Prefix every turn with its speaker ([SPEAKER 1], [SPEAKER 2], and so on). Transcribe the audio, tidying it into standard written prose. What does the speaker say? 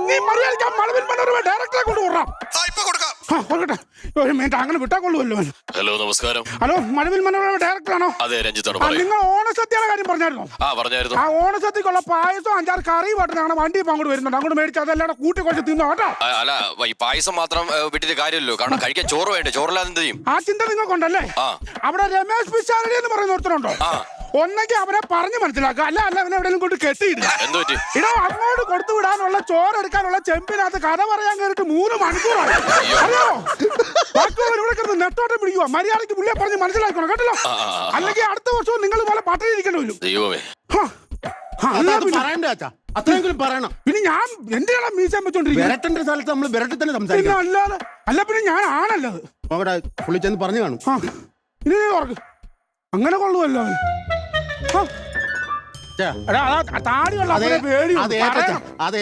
[SPEAKER 1] നീ മര്യാദയ്ക്ക് മഴവിൽ മനോരമ ഡയറക്ടറെ കൊണ്ട് കൊടുക്കാം. കൊടുക്കട്ടെ, ഒരു മിനിറ്റ്, അങ്ങനെ വിട്ടാ കൊള്ളുമല്ലോ.
[SPEAKER 2] ഹലോ, നമസ്കാരം.
[SPEAKER 1] ഹലോ, മഴവിൽ മനോരമ ഡയറക്ടറാണോ?
[SPEAKER 2] അതെ, രഞ്ജിത്താണ്.
[SPEAKER 1] നിങ്ങൾ ഓണസദ്യയുടെ കാര്യം പറഞ്ഞായിരുന്നോ?
[SPEAKER 2] പറഞ്ഞായിരുന്നു.
[SPEAKER 1] ആ ഓണസദ്യക്കുള്ള പായസം 5-6 കറി പാട്ട് ഞങ്ങളുടെ വണ്ടി ഇപ്പൊ അങ്ങോട്ട് വരുന്നുണ്ട്. അങ്ങോട്ട് മേടിച്ച് അതെല്ലാം കൂട്ടി കുറച്ച് തിന്നോ കേട്ടോ.
[SPEAKER 2] അല്ല, ഈ പായസം മാത്രം വിട്ടിട്ട് കാര്യമല്ലോ, കാരണം കഴിക്കാൻ ചോറ് വേണ്ടേ? ചോറില്ലാതെ എന്ത് ചെയ്യും?
[SPEAKER 1] ആ ചിന്ത നിങ്ങൾക്കുണ്ടല്ലേ? അവിടെ രമേശ് പിഷാരടി എന്ന് പറയുന്ന ഒരുത്തരുണ്ടോ? ഒന്നെങ്കിൽ അവനെ പറഞ്ഞു മനസ്സിലാക്കുക, അല്ല അവനെ എവിടെയും കൊണ്ട് കെട്ടിയിടുക. ഇടോ, അങ്ങോട്ട് കൊടുത്തു വിടാനുള്ള ചോറെടുക്കാനുള്ള ചെമ്പിനകത്ത് കഥ പറയാൻ കയറിട്ട് 3 മണിക്കൂറായി. അറിയോ, ബാക്കിയുള്ളവർ ഇവിടെ കിടന്ന് നെട്ടോട്ടം പിടിക്കുക. മര്യാദയ്ക്ക് പുള്ളിയെ പറഞ്ഞ് മനസ്സിലാക്കണം കേട്ടല്ലോ, അല്ലെങ്കിൽ അടുത്ത വർഷവും നിങ്ങൾ പോലെ പട്ടണി ഇരിക്കേണ്ടി വരും.
[SPEAKER 3] അത്രയെങ്കിലും പറയണം.
[SPEAKER 1] പിന്നെ ഞാൻ എന്തിനാണ് മീശാൻ വെച്ചോണ്ടിരിക്കുന്നത്?
[SPEAKER 3] സ്ഥലത്ത് നമ്മൾ വിരട്ടി തന്നെ സംസാരിക്കാം.
[SPEAKER 1] അല്ലാതെ അല്ല, പിന്നെ ഞാൻ ആണല്ലത്.
[SPEAKER 3] അവിടെ പുള്ളിച്ചെന്ന് പറഞ്ഞു കാണും.
[SPEAKER 1] ഇനി നീ ഓർക്ക് അങ്ങനെ കൊള്ളുമല്ലോ. താടിയുള്ള പേടി
[SPEAKER 3] അതെ